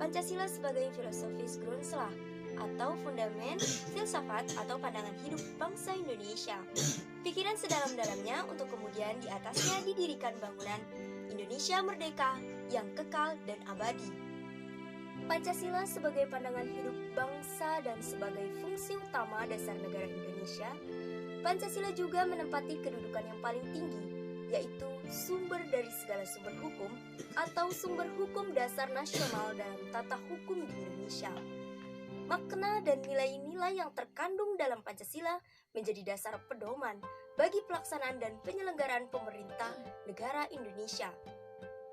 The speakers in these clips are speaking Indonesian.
Pancasila sebagai filosofis Grundslah atau fundament filsafat atau pandangan hidup bangsa Indonesia. Pikiran sedalam-dalamnya untuk kemudian di atasnya didirikan bangunan Indonesia merdeka yang kekal dan abadi. Pancasila sebagai pandangan hidup bangsa dan sebagai fungsi utama dasar negara Indonesia, Pancasila juga menempati kedudukan yang paling tinggi, yaitu sumber dari segala sumber hukum atau sumber hukum dasar nasional dalam tata hukum di Indonesia. Makna dan nilai-nilai yang terkandung dalam Pancasila menjadi dasar pedoman bagi pelaksanaan dan penyelenggaraan pemerintah negara Indonesia.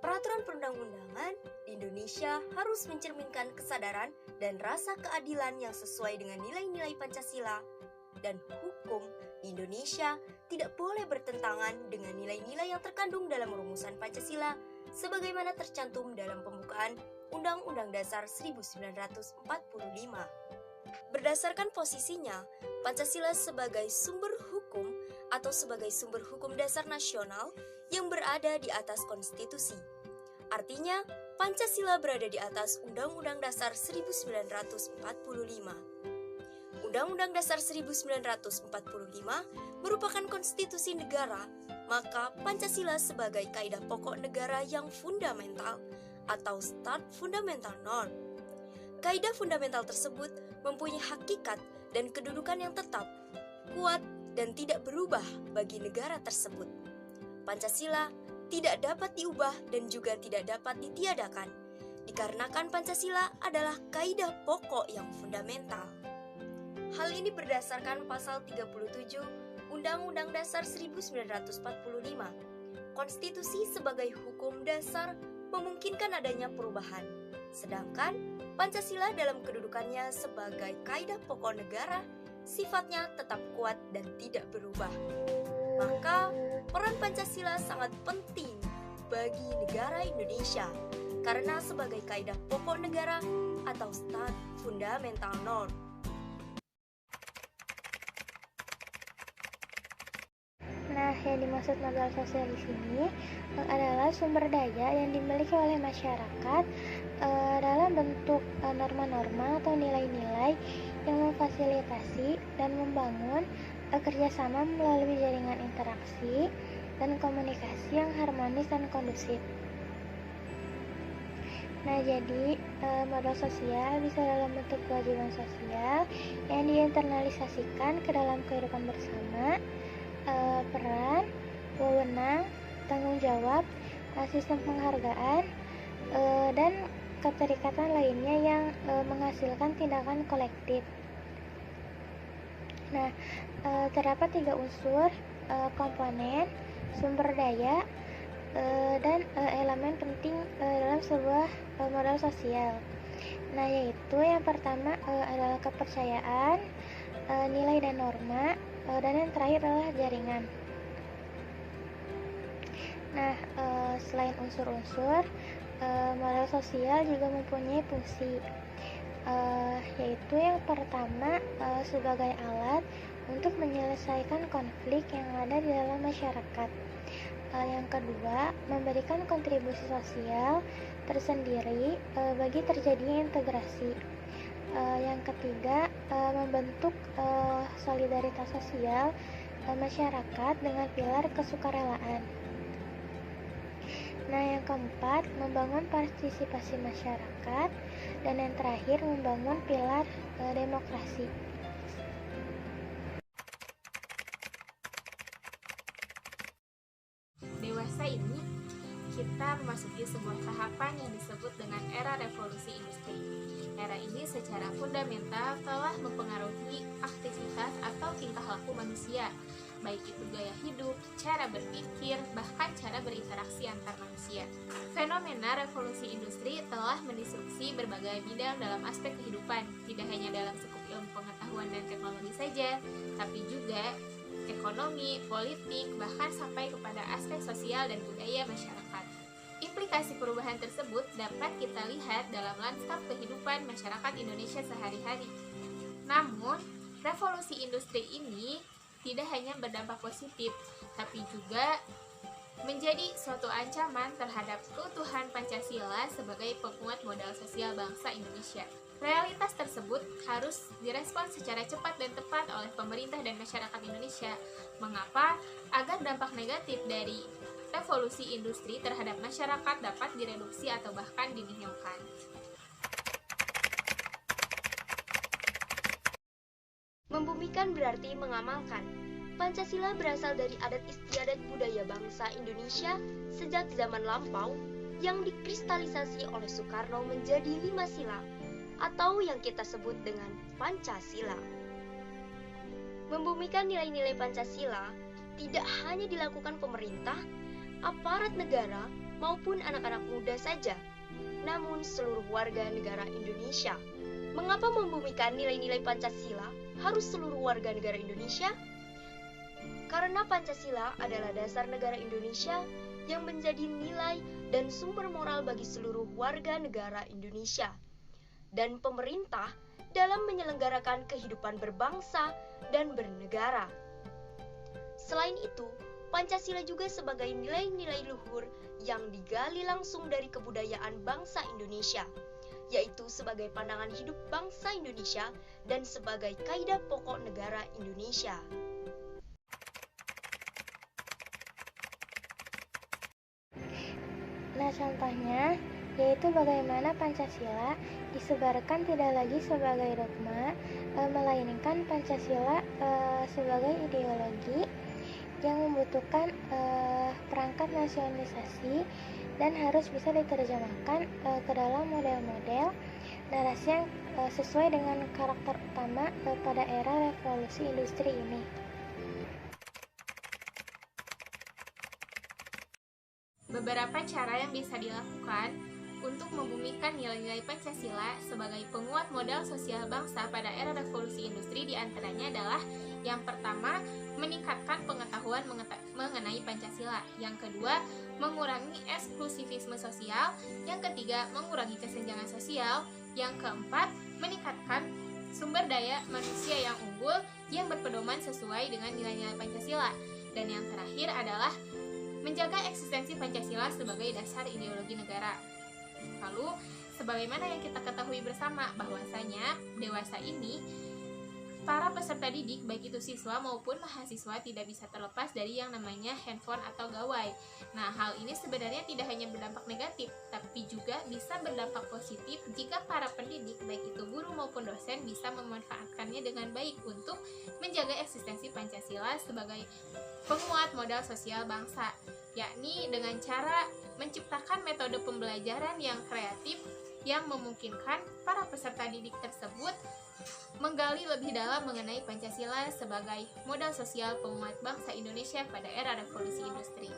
Peraturan perundang-undangan di Indonesia harus mencerminkan kesadaran dan rasa keadilan yang sesuai dengan nilai-nilai Pancasila, dan hukum di Indonesia tidak boleh bertentangan dengan nilai-nilai yang terkandung dalam rumusan Pancasila sebagaimana tercantum dalam pembukaan Undang-Undang Dasar 1945. Berdasarkan posisinya, Pancasila sebagai sumber hukum atau sebagai sumber hukum dasar nasional yang berada di atas konstitusi. Artinya, Pancasila berada di atas Undang-Undang Dasar 1945. Undang-Undang Dasar 1945 merupakan konstitusi negara, maka Pancasila sebagai kaidah pokok negara yang fundamental atau Start Fundamental Norm. Kaidah fundamental tersebut mempunyai hakikat dan kedudukan yang tetap, kuat, dan tidak berubah bagi negara tersebut. Pancasila tidak dapat diubah dan juga tidak dapat ditiadakan, dikarenakan Pancasila adalah kaidah pokok yang fundamental. Hal ini berdasarkan pasal 37 Undang-Undang Dasar 1945. Konstitusi sebagai hukum dasar memungkinkan adanya perubahan, sedangkan Pancasila dalam kedudukannya sebagai kaidah pokok negara sifatnya tetap kuat dan tidak berubah. Maka, peran Pancasila sangat penting bagi negara Indonesia karena sebagai kaidah pokok negara atau Start Fundamental Norm. Nah, yang dimaksud modal sosial di sini adalah sumber daya yang dimiliki oleh masyarakat dalam bentuk norma-norma atau nilai-nilai yang memfasilitasi dan membangun kerjasama melalui jaringan interaksi dan komunikasi yang harmonis dan kondusif. Nah, jadi modal sosial bisa dalam bentuk kewajiban sosial yang diinternalisasikan ke dalam kehidupan bersama, peran, wewenang, tanggung jawab, sistem penghargaan, dan keterikatan lainnya yang menghasilkan tindakan kolektif. Nah, terdapat 3 unsur komponen, sumber daya, dan elemen penting dalam sebuah modal sosial. Nah, yaitu yang pertama adalah kepercayaan, nilai dan norma, dan yang terakhir adalah jaringan. Nah, selain unsur-unsur, modal sosial juga mempunyai fungsi, yaitu yang pertama sebagai alat untuk menyelesaikan konflik yang ada di dalam masyarakat. Yang kedua, memberikan kontribusi sosial tersendiri bagi terjadinya integrasi. Yang ketiga, membentuk solidaritas sosial masyarakat dengan pilar kesukarelaan. Nah, yang keempat, membangun partisipasi masyarakat, dan yang terakhir membangun pilar demokrasi. Dewasa ini, kita memasuki sebuah tahapan yang disebut dengan era revolusi industri. Era ini secara fundamental telah mempengaruhi aktivitas atau tingkah laku manusia, baik itu gaya hidup, cara berpikir, bahkan cara berinteraksi antar manusia. Fenomena revolusi industri telah mendisrupsi berbagai bidang dalam aspek kehidupan, tidak hanya dalam skup ilmu pengetahuan dan teknologi saja, tapi juga ekonomi, politik, bahkan sampai kepada aspek sosial dan budaya masyarakat. Implikasi perubahan tersebut dapat kita lihat dalam lanskap kehidupan masyarakat Indonesia sehari-hari. Namun, revolusi industri ini tidak hanya berdampak positif, tapi juga menjadi suatu ancaman terhadap keutuhan Pancasila sebagai penguat modal sosial bangsa Indonesia. Realitas tersebut harus direspon secara cepat dan tepat oleh pemerintah dan masyarakat Indonesia. Mengapa? Agar dampak negatif dari revolusi industri terhadap masyarakat dapat direduksi atau bahkan dinihilkan. Membumikan berarti mengamalkan. Pancasila berasal dari adat istiadat budaya bangsa Indonesia sejak zaman lampau yang dikristalisasi oleh Soekarno menjadi 5 sila atau yang kita sebut dengan Pancasila. Membumikan nilai-nilai Pancasila tidak hanya dilakukan pemerintah, aparat negara, maupun anak-anak muda saja, namun seluruh warga negara Indonesia. Mengapa membumikan nilai-nilai Pancasila harus seluruh warga negara Indonesia? Karena Pancasila adalah dasar negara Indonesia yang menjadi nilai dan sumber moral bagi seluruh warga negara Indonesia dan pemerintah dalam menyelenggarakan kehidupan berbangsa dan bernegara. Selain itu, Pancasila juga sebagai nilai-nilai luhur yang digali langsung dari kebudayaan bangsa Indonesia, yaitu sebagai pandangan hidup bangsa Indonesia dan sebagai kaidah pokok negara Indonesia. Nah, contohnya yaitu bagaimana Pancasila disebarkan tidak lagi sebagai dogma, melainkan Pancasila sebagai ideologi yang membutuhkan perangkat nasionalisasi dan harus bisa diterjemahkan ke dalam model-model narasi yang sesuai dengan karakter utama pada era revolusi industri ini. Beberapa cara yang bisa dilakukan untuk membumikan nilai-nilai Pancasila sebagai penguat modal sosial bangsa pada era revolusi industri diantaranya adalah yang pertama, meningkatkan pengetahuan mengenai Pancasila. Yang kedua, mengurangi eksklusivisme sosial. Yang ketiga, mengurangi kesenjangan sosial. Yang keempat, meningkatkan sumber daya manusia yang unggul yang berpedoman sesuai dengan nilai-nilai Pancasila. Dan yang terakhir adalah menjaga eksistensi Pancasila sebagai dasar ideologi negara. Lalu, sebagaimana yang kita ketahui bersama bahwasanya dewasa ini para peserta didik, baik itu siswa maupun mahasiswa, tidak bisa terlepas dari yang namanya handphone atau gawai. Nah, hal ini sebenarnya tidak hanya berdampak negatif, tapi juga bisa berdampak positif jika para pendidik, baik itu guru maupun dosen, bisa memanfaatkannya dengan baik untuk menjaga eksistensi Pancasila sebagai penguat modal sosial bangsa, yakni dengan cara menciptakan metode pembelajaran yang kreatif yang memungkinkan para peserta didik tersebut menggali lebih dalam mengenai Pancasila sebagai modal sosial penguat bangsa Indonesia pada era revolusi industri.